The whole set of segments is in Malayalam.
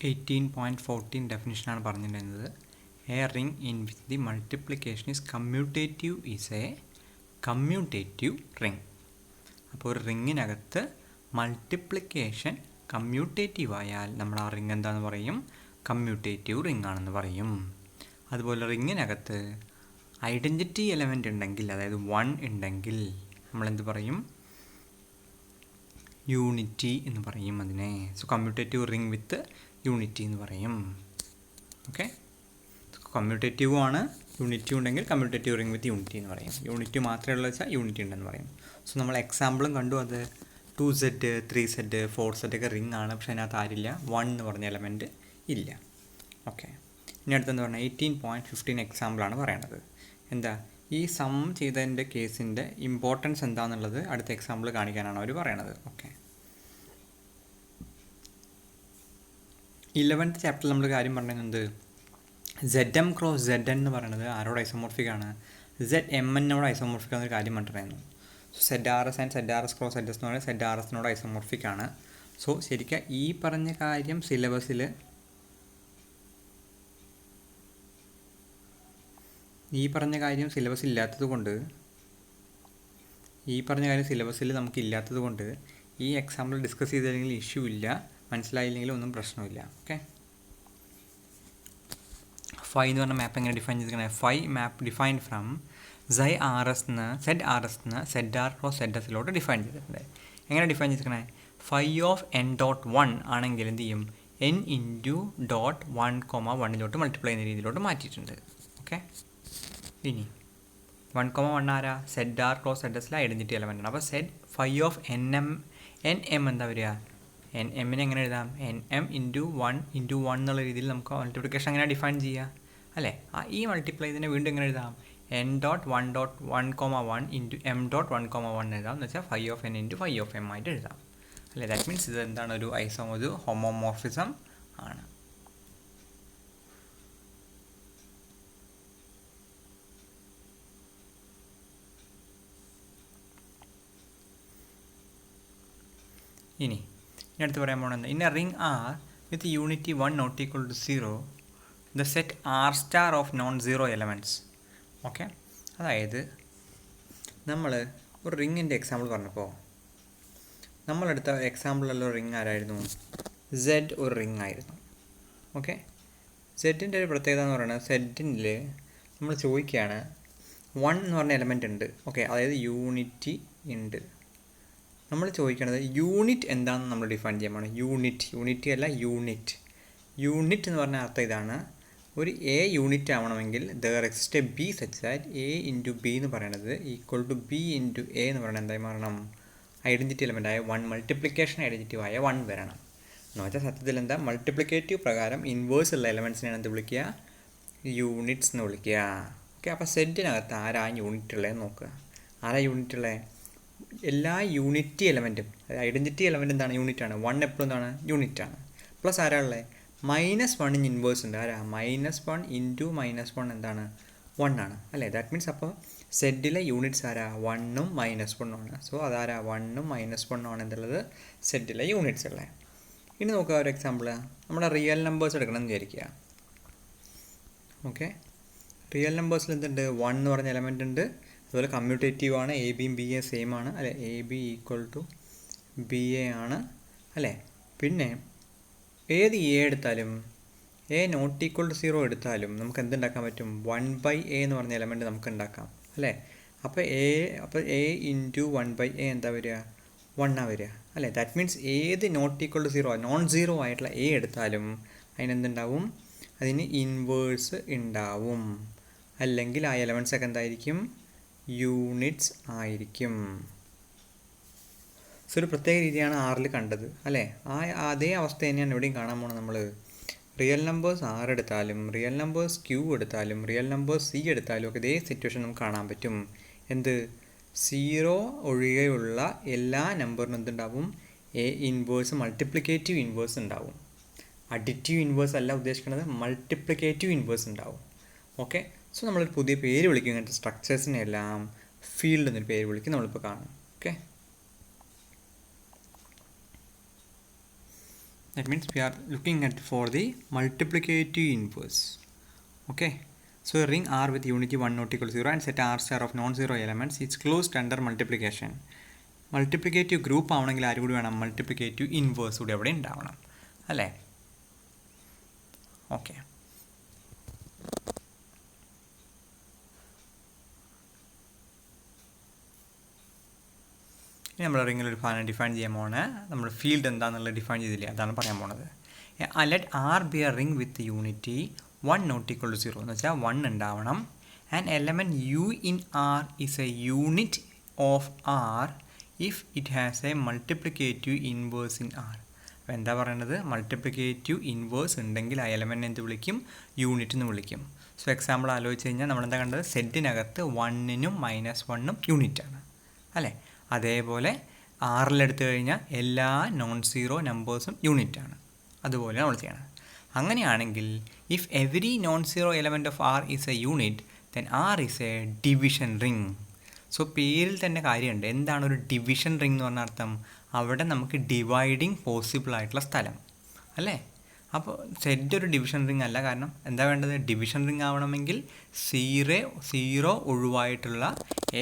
18.14 ഡെഫിനിഷനാണ് പറഞ്ഞിട്ടുണ്ടായിരുന്നത്. A ring in which the multiplication is commutative is a commutative ring. അപ്പോൾ ഒരു റിങ്ങിനകത്ത് മൾട്ടിപ്ലിക്കേഷൻ കമ്മ്യൂട്ടേറ്റീവ് ആയാൽ നമ്മൾ ആ റിംഗ് എന്താണെന്ന് പറയും? കമ്മ്യൂട്ടേറ്റീവ് റിംഗ് ആണെന്ന് പറയും. അതുപോലെ റിങ്ങിനകത്ത് ഐഡൻറ്റിറ്റി എലമെൻ്റ് ഉണ്ടെങ്കിൽ, അതായത് 1 ഉണ്ടെങ്കിൽ നമ്മളെന്ത് പറയും? യൂണിറ്റി എന്ന് പറയും അതിനെ. So commutative ring with unity എന്ന് പറയും. ഓക്കെ, കമ്മ്യൂട്ടേറ്റീവും ആണ്, യൂണിറ്റി ഉണ്ടെങ്കിൽ കമ്മ്യൂട്ടേറ്റീവ് റിംഗ് വിത്ത് യൂണിറ്റി എന്ന് പറയും. യൂണിറ്റി മാത്രമേ ഉള്ളൂ വെച്ചാൽ യൂണിറ്റി ഉണ്ടെന്ന് പറയും. സോ നമ്മൾ എക്സാമ്പിളും കണ്ടു. അത് 2Z 3Z 4Z ഒക്കെ റിംഗ് ആണ്, പക്ഷേ അതിനകത്ത് ആരില്ല? 1 എന്ന് പറഞ്ഞ എലമെൻറ്റ് ഇല്ല. ഓക്കെ, ഇനി അടുത്തെന്ന് പറഞ്ഞാൽ 18.15 എക്സാമ്പിളാണ് പറയണത്. എന്താ ഈ സം ചെയ്തതിൻ്റെ കേസിൻ്റെ ഇമ്പോർട്ടൻസ് എന്താണെന്നുള്ളത് അടുത്ത എക്സാമ്പിൾ കാണിക്കാനാണ് അവർ പറയണത്. ഓക്കെ, 11th ചാപ്റ്ററിൽ നമ്മൾ കാര്യം പറഞ്ഞത് ZM ക്രോസ് ZN എന്ന് പറയുന്നത് ആരോട് ഐസോമോർഫിക് ആണ്? ZMNോട് ഐസോമോർഫിക് ആണെന്നൊരു കാര്യം പറഞ്ഞിട്ടുണ്ടായിരുന്നു. So ZRS and ZRS cross ZS എന്ന് പറയുന്നത് ZRSനോട് ഐസോമോർഫിക് ആണ്. സോ ശരിക്കും ഈ പറഞ്ഞ കാര്യം സിലബസിൽ സിലബസിൽ നമുക്ക് ഇല്ലാത്തത് കൊണ്ട് ഈ എക്സാമ്പിൾ ഡിസ്കസ് ചെയ്തില്ലെങ്കിൽ ഇഷ്യൂ ഇല്ല, മനസ്സിലായില്ലെങ്കിൽ ഒന്നും പ്രശ്നമില്ല. ഓക്കെ, ഫൈ എന്ന് പറഞ്ഞ മാപ്പ് എങ്ങനെ ഡിഫൈൻ ചെയ്തിരിക്കണേ? Phi map defined from ZRS ZR cross ZSലോട്ട് ഡിഫൈൻ ചെയ്തിട്ടുണ്ട്. എങ്ങനെ ഡിഫൈൻ ചെയ്തിരിക്കണേ? ഫൈ ഓഫ് n.1 ആണെങ്കിൽ എന്ത് ചെയ്യും? n ഇൻറ്റു ഡോട്ട് 1,1 മൾട്ടിപ്ലൈ ചെയ്യുന്ന രീതിയിലോട്ട് മാറ്റിയിട്ടുണ്ട്. ഓക്കെ, ഇനി 1,1 ആരാ? ZR ക്രോസ് ZSലെ ഐഡൻറ്റിറ്റി എലമെൻ്റ് ആണ്. അപ്പോൾ ഫൈ ഓഫ് NM എന്താ വരിക? NMനെ എങ്ങനെ എഴുതാം? NM ഇൻറ്റു 1 എന്നുള്ള രീതിയിൽ നമുക്ക് മൾട്ടിപ്ലിക്കേഷൻ എങ്ങനെ ഡിഫൈൻ ചെയ്യുക അല്ലേ? ഈ മൾട്ടിപ്ലൈ ഇതിനെ വീണ്ടും എങ്ങനെ എഴുതാം? n.1.1,1 ഇൻറ്റു m.1,1 എഴുതാം. എന്ന് വെച്ചാൽ phi of n into phi of m ആയിട്ട് എഴുതാം അല്ലേ? ദാറ്റ് മീൻസ് ഇത് എന്താണ്? ഒരു ഹോമോമോർഫിസം ആണ്. ഇനി അടുത്ത് പറയാൻ പോകുന്നത് in a ring R with unity 1 not equal to 0 the set R* of non zero elements. Okay, അതായത് നമ്മൾ ഒരു റിങ്ങിൻ്റെ എക്സാമ്പിൾ പറഞ്ഞപ്പോൾ നമ്മളെടുത്ത എക്സാമ്പിളിലുള്ള റിംഗ് ആരായിരുന്നു? Z ഒരു റിംഗ് ആയിരുന്നു. ഓക്കെ, സെറ്റിൻ്റെ ഒരു പ്രത്യേകത എന്ന് പറയുന്നത് സെറ്റിൽ നമ്മൾ ചോദിക്കുകയാണ് 1 എന്ന് പറഞ്ഞ എലമെൻ്റ് ഉണ്ട്. ഓക്കെ, അതായത് യൂണിറ്റി ഉണ്ട്. നമ്മൾ ചോദിക്കുന്നത് യൂണിറ്റ് എന്താണെന്ന് നമ്മൾ ഡിഫൈൻ ചെയ്യാൻ പോകണം. യൂണിറ്റി അല്ല, യൂണിറ്റ് എന്ന് പറഞ്ഞ അർത്ഥം ഇതാണ്. ഒരു A യൂണിറ്റ് ആവണമെങ്കിൽ there exist a B such that A into B എന്ന് പറയുന്നത് equal to B into A എന്ന് പറയുന്നത് എന്തായി മാറണം? ഐഡൻറ്റിറ്റി എലമെൻ്റ് ആയ 1, മൾട്ടിപ്ലിക്കേഷൻ ഐഡൻറ്റിറ്റീവ് ആയ 1 വരണം. എന്ന് വെച്ചാൽ സത്യത്തിൽ എന്താ? മൾട്ടിപ്ലിക്കേറ്റീവ് പ്രകാരം ഇൻവേഴ്സ് ഉള്ള എലമെൻറ്റ്സിനെയാണ് എന്ത് വിളിക്കുക? യൂണിറ്റ്സ് എന്ന് വിളിക്കുക. ഓക്കെ, അപ്പോൾ സെറ്റിനകത്ത് ആരാ യൂണിറ്റ് ഉള്ളതെന്ന് നോക്കുക. ആരാ യൂണിറ്റ് ഉള്ളത്? എല്ലാ യൂണിറ്റി എലമെൻറ്റും, ഐഡൻറ്റിറ്റി എലമെൻറ്റ് എന്താണ്? യൂണിറ്റാണ്. 1 എപ്പോഴും എന്താണ്? യൂണിറ്റാണ്. പ്ലസ് ആരാ ഉള്ളത്? -1 ഇൻവേഴ്സ് ഉണ്ട്. ആരാ? -1 ഇൻറ്റു -1 എന്താണ്? 1 ആണ് അല്ലേ? ദാറ്റ് മീൻസ് അപ്പോൾ സെറ്റിലെ യൂണിറ്റ്സ് ആരാ? 1ഉം -1ഉം ആണ്. സോ അതാരാ? 1ഉം -1ഉം ആണ് എന്തുള്ളത്? സെറ്റിലെ യൂണിറ്റ്സ് ഉള്ളത്. ഇനി നോക്കുക ഒരു എക്സാമ്പിൾ. നമ്മുടെ റിയൽ നമ്പേഴ്സ് എടുക്കണം എന്ന് വിചാരിക്കുക. ഓക്കെ, റിയൽ നമ്പേഴ്സിൽ എന്തുണ്ട്? 1 എന്ന് പറഞ്ഞ എലമെൻ്റ് ഉണ്ട്. അതുപോലെ കമ്മ്യൂട്ടേറ്റീവ് ആണ്. എ ബിയും ബി എ സെയിം ആണ് അല്ലേ? AB ഈക്വൽ ടു BA ആണ് അല്ലേ? പിന്നെ ഏത് A എടുത്താലും, A നോട്ട് ഈക്വൽ ടു 0 എടുത്താലും നമുക്ക് എന്തുണ്ടാക്കാൻ പറ്റും? 1/A എന്ന് പറഞ്ഞ എലമെൻറ്റ് നമുക്ക് ഉണ്ടാക്കാം അല്ലേ? അപ്പോൾ A ഇൻറ്റു 1/A എന്താ വരിക? 1 വരിക അല്ലേ? ദാറ്റ് മീൻസ് ഏത് not equal to 0 non zero ആയിട്ടുള്ള A എടുത്താലും അതിനെന്തുണ്ടാവും? അതിന് ഇൻവേഴ്സ് ഉണ്ടാവും. അല്ലെങ്കിൽ ആ എലമെൻറ്റ്സ് ഒക്കെ എന്തായിരിക്കും? യൂണിറ്റ്സ് ആയിരിക്കും. സോ ഒരു പ്രത്യേക രീതിയാണ് ആറിൽ കണ്ടത് അല്ലേ? അതേ അവസ്ഥ തന്നെയാണ് ഇവിടെയും കാണാൻ പോകുന്നത്. നമ്മൾ റിയൽ നമ്പേഴ്സ് R എടുത്താലും, റിയൽ നമ്പേഴ്സ് Q എടുത്താലും, റിയൽ നമ്പേഴ്സ് C എടുത്താലും ഒക്കെ ഇതേ സിറ്റുവേഷൻ നമുക്ക് കാണാൻ പറ്റും. എന്ത്? 0 ഒഴികെയുള്ള എല്ലാ നമ്പറിനും എന്തുണ്ടാവും? A ഇൻവേഴ്സ്, മൾട്ടിപ്ലിക്കേറ്റീവ് ഇൻവേഴ്സ് ഉണ്ടാവും. അഡിറ്റീവ് ഇൻവേഴ്സ് അല്ല ഉദ്ദേശിക്കുന്നത്, മൾട്ടിപ്ലിക്കേറ്റീവ് ഇൻവേഴ്സ് ഉണ്ടാവും. ഓക്കെ, സോ നമ്മളൊരു പുതിയ പേര് വിളിക്കും ഇങ്ങനത്തെ സ്ട്രക്ചേഴ്സിനെ എല്ലാം. ഫീൽഡ് എന്നൊരു പേര് വിളിക്കും നമ്മളിപ്പോൾ കാണും. Okay, That means we are looking at for the multiplicative inverse. Okay. So a ring R with unity 1 not equal to 0 and set R star of non-zero elements is closed under multiplication. Multiplicative group ആവണമെങ്കിൽ ആരും കൂടി വേണം, മൾട്ടിപ്ലിക്കേറ്റീവ് ഇൻവേഴ്സ് കൂടി അവിടെ ഉണ്ടാവണം അല്ലേ. ഓക്കെ, ഇനി നമ്മൾ റിങ്ങിലൊരു സാധനം ഡിഫൈൻ ചെയ്യാൻ പോണേ. നമ്മൾ ഫീൽഡ് എന്താണെന്നുള്ളത് ഡിഫൈൻ ചെയ്തില്ലേ, അതാണ് പറയാൻ പോണത്. Let R be a ring with unity 1 not equal to 0 എന്ന് വെച്ചാൽ 1 ഉണ്ടാവണം. And element u in R is a unit of R if it has a multiplicative inverse in R. അപ്പോൾ എന്താ പറയുന്നത്, മൾട്ടിപ്ലിക്കേറ്റീവ് ഇൻവേഴ്സ് ഉണ്ടെങ്കിൽ ആ എലമെൻറ്റ് എന്ത് വിളിക്കും, യൂണിറ്റ് എന്ന് വിളിക്കും. സോ എക്സാമ്പിൾ ആലോചിച്ച് കഴിഞ്ഞാൽ നമ്മളെന്താ കണ്ടത്, സെറ്റിനകത്ത് 1-നും -1-നും യൂണിറ്റാണ് അല്ലേ. അതേപോലെ ആറിലെടുത്ത് കഴിഞ്ഞാൽ എല്ലാ നോൺ സീറോ നമ്പേഴ്സും യൂണിറ്റാണ്. അതുപോലെ നമ്മൾ ചെയ്യണം. അങ്ങനെയാണെങ്കിൽ if every non zero element of R is a unit then R is a division ring. So പേരിൽ തന്നെ കാര്യമുണ്ട്. എന്താണ് ഒരു ഡിവിഷൻ റിംഗ് എന്ന് പറഞ്ഞ അർത്ഥം, അവിടെ നമുക്ക് ഡിവൈഡിങ് പോസിബിൾ ആയിട്ടുള്ള സ്ഥലം അല്ലേ. അപ്പോൾ സെറ്റ് ഒരു ഡിവിഷൻ റിംഗ് അല്ല. കാരണം എന്താ വേണ്ടത്, ഡിവിഷൻ റിംഗ് ആവണമെങ്കിൽ സീറോ ഒഴിവായിട്ടുള്ള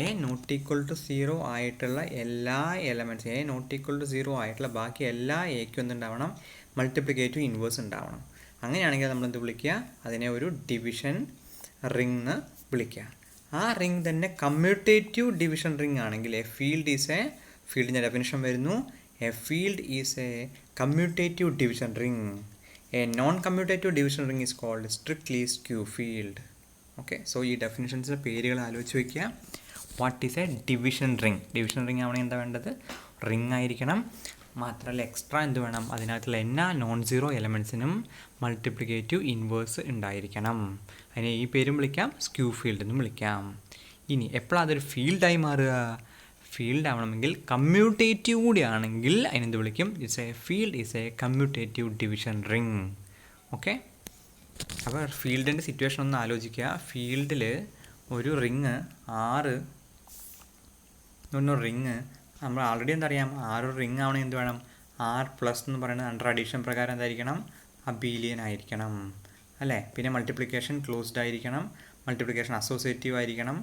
എ നോട്ട് ഈക്വൽ ടു 0 ആയിട്ടുള്ള എല്ലാ elements, a not equal to 0 ആയിട്ടുള്ള ബാക്കി എല്ലാ എക്കും എന്തുണ്ടാവണം, മൾട്ടിപ്ലിക്കേറ്റീവ് ഇൻവേഴ്സ് ഉണ്ടാവണം. അങ്ങനെയാണെങ്കിൽ നമ്മളെന്ത് വിളിക്കുക, അതിനെ ഒരു ഡിവിഷൻ റിംഗ് എന്ന് വിളിക്കുക. ആ റിംഗ് തന്നെ കമ്മ്യൂട്ടേറ്റീവ് ഡിവിഷൻ റിംഗ് ആണെങ്കിൽ എ ഫീൽഡ് ഈസ് എ, ഫീൽഡിൻ്റെ ഡെഫിനിഷൻ വരുന്നു, a field is a commutative division ring. A non commutative division ring is called strictly skew field. Okay, so ഈ ഡെഫിനിഷൻസിൻ്റെ പേരുകൾ ആലോചിച്ച് വയ്ക്കുക. What is a division ring? Division ring ആവണമെങ്കിൽ എന്താ വേണ്ടത്, റിംഗ് ആയിരിക്കണം. മാത്രമല്ല എക്സ്ട്രാ എന്ത് വേണം, അതിനകത്തുള്ള എല്ലാ നോൺ സീറോ എലമെൻറ്റ്സിനും മൾട്ടിപ്ലിക്കേറ്റീവ് ഇൻവേഴ്സ് ഉണ്ടായിരിക്കണം. അതിനെ ഈ പേരും വിളിക്കാം, സ്ക്യൂ ഫീൽഡ് എന്നും വിളിക്കാം. ഇനി എപ്പോഴാണ് അതൊരു ഫീൽഡായി മാറുക, ഫീൽഡ് ആവണമെങ്കിൽ കമ്മ്യൂട്ടേറ്റീവ് കൂടി ആണെങ്കിൽ അതിനെന്ത് വിളിക്കും, it's A field is a commutative division ring. Okay, അപ്പോൾ ഫീൽഡിൻ്റെ സിറ്റുവേഷൻ ഒന്ന് ആലോചിക്കുക. ഫീൽഡിൽ ഒരു റിങ് ആറ് റിങ് നമ്മൾ ആൾറെഡി എന്തറിയാം, ആറ് റിങ് ആവണമെങ്കിൽ എന്ത് വേണം, ആർ പ്ലസ് എന്ന് പറയുന്നത് അണ്ടർ അഡീഷൻ പ്രകാരം എന്തായിരിക്കണം, അബീലിയൻ ആയിരിക്കണം അല്ലേ. പിന്നെ മൾട്ടിപ്ലിക്കേഷൻ ക്ലോസ്ഡ് ആയിരിക്കണം, മൾട്ടിപ്ലിക്കേഷൻ അസോസിയേറ്റീവ് ആയിരിക്കണം,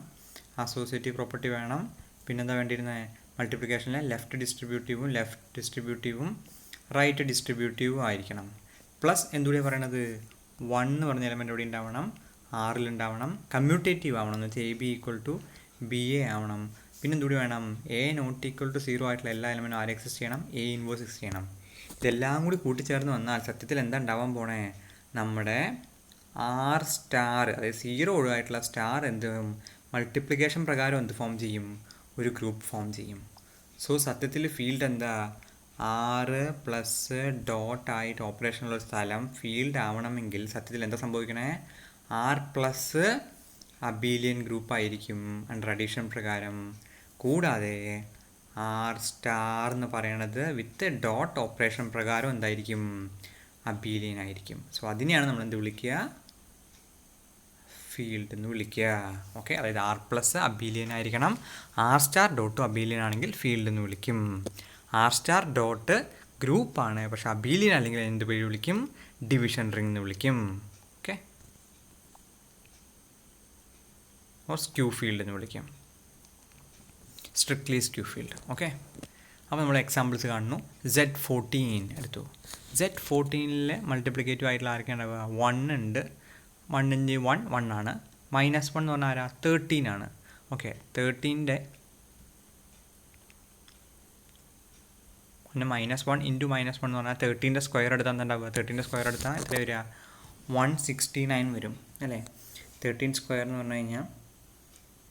അസോസിയേറ്റീവ് പ്രോപ്പർട്ടി വേണം. പിന്നെന്താ വേണ്ടിയിരുന്നത്, മൾട്ടിപ്ലിക്കേഷനിലെ ലെഫ്റ്റ് ഡിസ്ട്രിബ്യൂട്ടീവും റൈറ്റ് ഡിസ്ട്രിബ്യൂട്ടീവും ആയിരിക്കണം. പ്ലസ് എന്തുകൂടിയാണ് പറയണത്, 1 എന്ന് പറഞ്ഞ എലമെൻ്റ് ഇവിടെ ഉണ്ടാവണം, ആറിലുണ്ടാവണം. കമ്മ്യൂട്ടേറ്റീവ് ആവണം എന്ന് വെച്ചാൽ AB = BA ആവണം. പിന്നെ എന്തുകൂടി വേണം, A നോട്ട് ഈക്വൽ ടു 0 ആയിട്ടുള്ള എല്ലാ എലമെൻറ്റും ആര് എക്സിസ്റ്റ് ചെയ്യണം, A ഇൻവേഴ്സ് എക്സിസ്റ്റ് ചെയ്യണം. ഇതെല്ലാം കൂടി കൂട്ടിച്ചേർന്ന് വന്നാൽ സത്യത്തിൽ എന്താ ഉണ്ടാവാൻ പോണേ, നമ്മുടെ ആർ സ്റ്റാർ, അതായത് 0 ഒഴിവായിട്ടുള്ള സ്റ്റാർ എന്ത് മൾട്ടിപ്ലിക്കേഷൻ പ്രകാരം എന്ത് ഫോം ചെയ്യും, ഒരു ഗ്രൂപ്പ് ഫോം ചെയ്യും. സോ സത്യത്തിൽ ഫീൽഡ് എന്താ, ആറ് പ്ലസ് ഡോട്ട് ആയിട്ട് ഓപ്പറേഷനുള്ള സ്ഥലം ഫീൽഡ് ആവണമെങ്കിൽ സത്യത്തിൽ എന്താ സംഭവിക്കണേ, ആർ പ്ലസ് അബീലിയൻ ഗ്രൂപ്പ് ആയിരിക്കും അണ്ടർ അഡീഷൻ പ്രകാരം. കൂടാതെ ആർ സ്റ്റാർ എന്ന് പറയണത് വിത്ത് ഡോട്ട് ഓപ്പറേഷൻ പ്രകാരം എന്തായിരിക്കും, അബീലിയൻ ആയിരിക്കും. സോ അതിനെയാണ് നമ്മൾ എന്ത് വിളിക്കുക, ഫീൽഡ് എന്ന് വിളിക്കുക. ഓക്കെ, അതായത് ആർ പ്ലസ് അബീലിയൻ ആയിരിക്കണം. ആർ സ്റ്റാർ ഡോട്ടും അബീലിയൻ ആണെങ്കിൽ ഫീൽഡ് എന്ന് വിളിക്കും. ആർ സ്റ്റാർ ഡോട്ട് ഗ്രൂപ്പാണ്, പക്ഷെ അബീലിയൻ അല്ലെങ്കിൽ എന്ത് പേര് വിളിക്കും, ഡിവിഷൻ റിംഗ് എന്ന് വിളിക്കും. ഓക്കെ, ഓർ സ്ക്യൂ ഫീൽഡ് എന്ന് വിളിക്കും, സ്ട്രിക്ട്ലി സ്ക്യൂ ഫീൽഡ്. ഓക്കെ, അപ്പോൾ നമ്മൾ എക്സാമ്പിൾസ് കാണുന്നു. Z14 എടുത്തു. Z14 മൾട്ടിപ്ലിക്കേറ്റീവ് ആയിട്ടുള്ള ആരൊക്കെയാണ് ഉണ്ടാവുക, 1 ഉണ്ട്, 1 × 1 1 ആണ്. -1 എന്ന് പറഞ്ഞാൽ ആരാ, 13 ആണ്. ഓക്കെ, 13ൻ്റെ പിന്നെ -1 × -1 എന്ന് പറഞ്ഞാൽ 13ൻ്റെ സ്ക്വയർ എടുത്താൽ എന്താ ഉണ്ടാവുക, 13ൻ്റെ സ്ക്വയർ എടുത്താൽ എത്ര വരിക, 169 വരും അല്ലേ. 13 സ്ക്വയർ എന്ന് പറഞ്ഞു കഴിഞ്ഞാൽ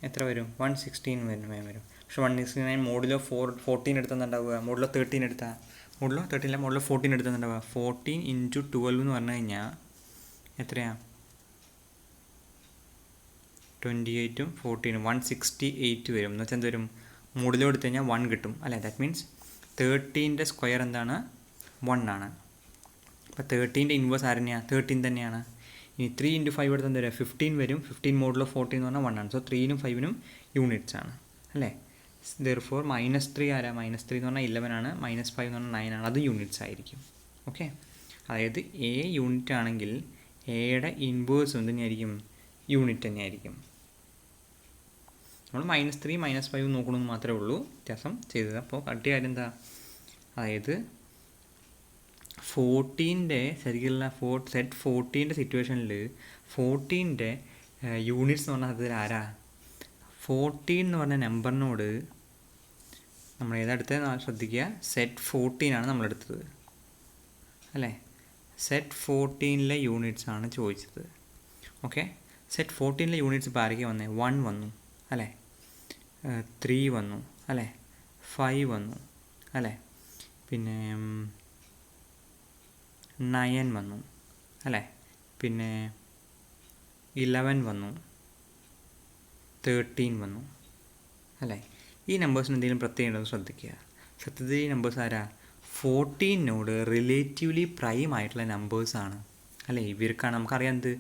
എത്ര വരും, 116 വരും. പക്ഷെ 169 മോഡിലോ 14 എടുത്താൽ ഉണ്ടാവുക, മോഡിലോ 13 എടുത്താൽ, മോഡിലോ 14 എടുത്താൽ ഉണ്ടാവുക. 14 × 12 എന്ന് പറഞ്ഞു കഴിഞ്ഞാൽ എത്രയാണ്, 28 ഉം 14 168 വരും. എന്ന് വെച്ചാൽ എന്ത് വരും, മോഡിലോ എടുത്തു കഴിഞ്ഞാൽ 1 കിട്ടും അല്ലേ. ദാറ്റ് മീൻസ് 13ൻ്റെ സ്ക്വയർ എന്താണ്, 1 ആണ്. അപ്പോൾ 13ൻ്റെ ഇൻവേഴ്സ് ആരെന്നെയാണ്, 13 തന്നെയാണ്. ഇനി 3 × 5 എടുത്താൽ എന്താ വരിക, 15 വരും. 15 മോഡിലോ 14 എന്ന് പറഞ്ഞാൽ 1 ആണ്. സോ 3 നും 5 നും യൂണിറ്റ്സ് ആണ് അല്ലേ. therefore -3 ആരാ, -3 എന്ന് പറഞ്ഞാൽ 11 ആണ്, -5 എന്ന് പറഞ്ഞാൽ 9 ആണ്, അത് യൂണിറ്റ്സ് ആയിരിക്കും. ഓക്കെ, അതായത് എ യൂണിറ്റ് ആണെങ്കിൽ എയുടെ ഇൻവേഴ്സ് തന്നെയായിരിക്കും, യൂണിറ്റ് തന്നെയായിരിക്കും. നമ്മൾ -3 -5 നോക്കണമെന്ന് മാത്രമേ ഉള്ളൂ വ്യത്യാസം ചെയ്തത്. അപ്പോൾ കട്ടിയ കാര്യം എന്താ, അതായത് 14ൻ്റെ ശരിക്കുള്ള സെറ്റ് 14ൻ്റെ സിറ്റുവേഷനിൽ 14ൻ്റെ യൂണിറ്റ്സ് എന്ന് പറഞ്ഞാൽ അതിൽ ആരാ, 14 എന്ന് പറഞ്ഞ നമ്പറിനോട് നമ്മൾ ഏതെടുത്തത് ശ്രദ്ധിക്കുക, സെറ്റ് 14 ആണ് നമ്മളെടുത്തത് അല്ലേ. സെറ്റ് 14ലെ യൂണിറ്റ്സ് ആണ് ചോദിച്ചത്. ഓക്കെ, സെറ്റ് 14ലെ യൂണിറ്റ്സ് ഇപ്പോൾ ആരൊക്കെ വന്നേ, 1 വന്നു അല്ലേ, 3 വന്നു അല്ലേ, 5 വന്നു അല്ലേ, പിന്നെ 9 വന്നു അല്ലേ, പിന്നെ 11 വന്നു, 13 വന്നു അല്ലേ. ഈ നമ്പേഴ്സിന് എന്തെങ്കിലും പ്രത്യേകം ഉണ്ടോ ശ്രദ്ധിക്കുക. സത്യത്തിൽ ഈ നമ്പേഴ്സ് ആരാ, 14നോട് റിലേറ്റീവ്ലി പ്രൈം ആയിട്ടുള്ള നമ്പേഴ്സാണ് അല്ലേ. ഇവർക്കാണ് നമുക്കറിയാം എന്ത്,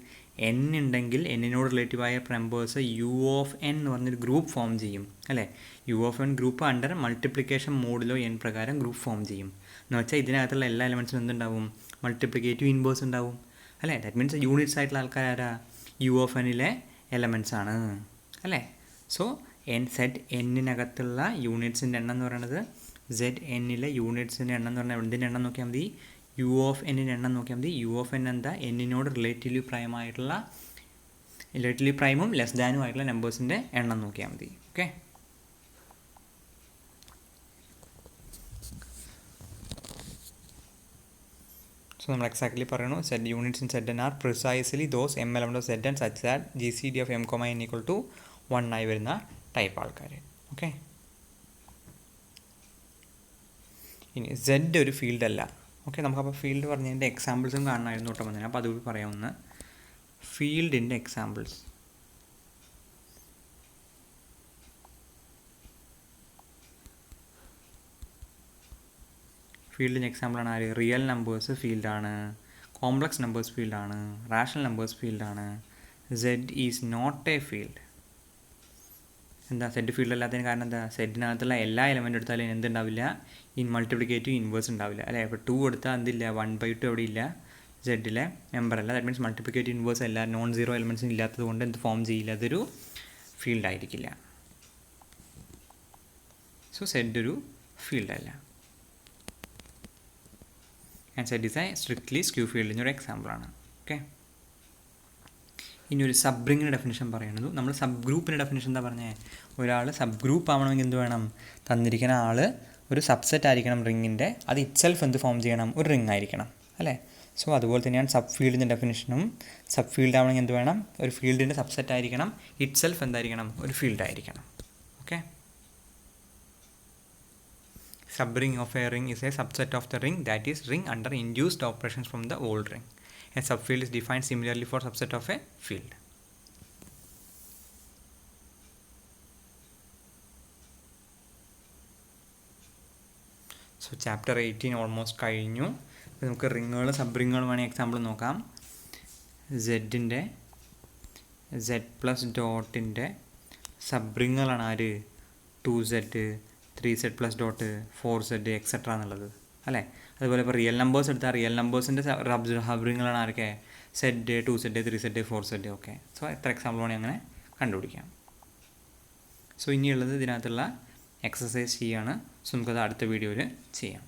n ഉണ്ടെങ്കിൽ എന്നിനോട് റിലേറ്റീവായ നമ്പേഴ്സ് യു ഓഫ് n എന്ന് പറഞ്ഞൊരു ഗ്രൂപ്പ് ഫോം ചെയ്യും അല്ലേ. U of n group under multiplication മോഡിലോ n പ്രകാരം ഗ്രൂപ്പ് ഫോം ചെയ്യും എന്ന് വെച്ചാൽ ഇതിനകത്തുള്ള എല്ലാ എലമെൻറ്റ്സിനും എന്തുണ്ടാവും, മൾട്ടിപ്ലിക്കേറ്റീവ് ഇൻവേഴ്സ് ഉണ്ടാവും അല്ലേ. ദാറ്റ് മീൻസ് യൂണിറ്റ്സ് ആയിട്ടുള്ള ആൾക്കാരാരാ, യു ഓഫ് എന്നിലെ എലമെൻറ്റ്സ് ആണ് അല്ലേ. സോ സെറ്റ് എന്നിനകത്തുള്ള യൂണിറ്റ്സിൻ്റെ എണ്ണം എന്ന് പറയുന്നത്, സെറ്റ് എന്നിലെ യൂണിറ്റ്സിൻ്റെ എണ്ണം എന്ന് പറഞ്ഞാൽ എന്തിൻ്റെ എണ്ണം നോക്കിയാൽ മതി, യു ഓഫ് എന്നിൻ്റെ എണ്ണം നോക്കിയാൽ മതി. യു ഓഫ് n എന്താ, എന്നിനോട് റിലേറ്റീവ്ലി പ്രൈമും ലെസ് ദാനും ആയിട്ടുള്ള നമ്പേഴ്സിൻ്റെ എണ്ണം നോക്കിയാൽ മതി. ഓക്കെ, സോ നമ്മൾ എക്സാക്ട്ലി പറയണു, set units in set n are precisely those m element of set n such that GCD of m, n equal to 1 ആയി വരുന്ന ടൈപ്പ് ആൾക്കാർ. ഓക്കെ, ഇനി Z ഒരു ഫീൽഡ് അല്ല. ഓക്കെ, നമുക്കപ്പോൾ ഫീൽഡ് പറഞ്ഞതിൻ്റെ എക്സാമ്പിൾസും കാണണമായിരുന്നു കേട്ടോ വന്നതിന്. അപ്പോൾ അതുകൂടി പറയാവുന്ന ഫീൽഡിൻ്റെ എക്സാമ്പിൾസ്. ഫീൽഡിൻ്റെ എക്സാമ്പിളാണ് ആര്, റിയൽ നമ്പേഴ്സ് ഫീൽഡാണ്, കോംപ്ലക്സ് നമ്പേഴ്സ് ഫീൽഡാണ്, റാഷണൽ നമ്പേഴ്സ് ഫീൽഡാണ്. Z is not a field. എന്താ സെറ്റ് ഫീൽഡ് അല്ലാത്തതിന് കാരണം എന്താ, സെറ്റിനകത്തുള്ള എല്ലാ എലമെൻ്റ് എടുത്താലും എന്തുണ്ടാവില്ല, മൾട്ടിപ്ലിക്കേറ്റീവ് ഇൻവേഴ്സ് ഉണ്ടാവില്ല അല്ലേ. ഇപ്പോൾ 2 എടുത്താൽ എന്തില്ല, 1/2 എവിടെ ഇല്ല, സെറ്റിലെ മെമ്പർ അല്ല. ദാറ്റ് മീൻസ് മൾട്ടിപ്ലിക്കേറ്റീവ് ഇൻവേഴ്സ് എല്ലാ നോൺ സീറോ എലമെൻറ്റ്സും ഇല്ലാത്തത് കൊണ്ട് എന്ത് ഫോം ചെയ്യില്ല, അതൊരു ഫീൽഡ് ആയിരിക്കില്ല. സോ സെറ്റ് ഒരു ഫീൽഡ് അല്ല. And set is a strictly skew ഫീൽഡിൻ്റെ എക്സാമ്പിളാണ്. ഓക്കെ, ഇനി ഒരു സബ് റിങ്ങിൻ്റെ ഡെഫിനിഷൻ പറയുന്നത്, നമ്മൾ സബ് ഗ്രൂപ്പിൻ്റെ ഡെഫിനിഷൻ എന്താ പറഞ്ഞത്, ഒരാൾ സബ് ഗ്രൂപ്പ് ആവണമെങ്കിൽ എന്ത് വേണം, തന്നിരിക്കുന്ന ആൾ ഒരു സബ്സെറ്റ് ആയിരിക്കണം റിങ്ങിൻ്റെ, അത് ഇറ്റ്സെൽഫ് എന്ത് ഫോം ചെയ്യണം, ഒരു റിങ് ആയിരിക്കണം അല്ലേ. സോ അതുപോലെ തന്നെയാണ് സബ് ഫീൽഡിൻ്റെ ഡെഫിനിഷനും. സബ് ഫീൽഡ് ആവണമെങ്കിൽ എന്ത് വേണം, ഒരു ഫീൽഡിൻ്റെ സബ്സെറ്റ് ആയിരിക്കണം, ഇറ്റ്സെൽഫ് എന്തായിരിക്കണം, ഒരു ഫീൽഡ് ആയിരിക്കണം. Okay, sub ring of A ring is a subset of the ring that is ring under induced operations from the old ring. A subfield is defined similarly for subset of a field. So chapter 18 almost കഴിഞ്ഞു. നമുക്ക് റിങ്ങുകൾ സബ് റിങ്ങുകൾ വേണമെങ്കിൽ എക്സാമ്പിൾ നോക്കാം. സെഡിൻ്റെ Z+ഡോട്ടിൻ്റെ സബ് റിങ്ങുകളാണ് ആര്, 2Z, 3Z plus dot, 4Z etcetera എന്നുള്ളത് അല്ലേ. അതുപോലെ ഇപ്പോൾ റിയൽ നമ്പേഴ്സ് എടുത്താൽ റിയൽ നമ്പേഴ്സിൻ്റെ സബ് റിങ്ങുകളാണ് ആരൊക്കെ, Z, 2Z, 3Z, 4Z. Okay, so എത്ര എക്സാമ്പിൾ വേണമെങ്കിൽ അങ്ങനെ കണ്ടുപിടിക്കാം. സോ ഇനിയുള്ളത് ഇതിനകത്തുള്ള എക്സസൈസ് ചെയ്യാണ്. സോ നമുക്കത് അടുത്ത വീഡിയോയിൽ ചെയ്യാം.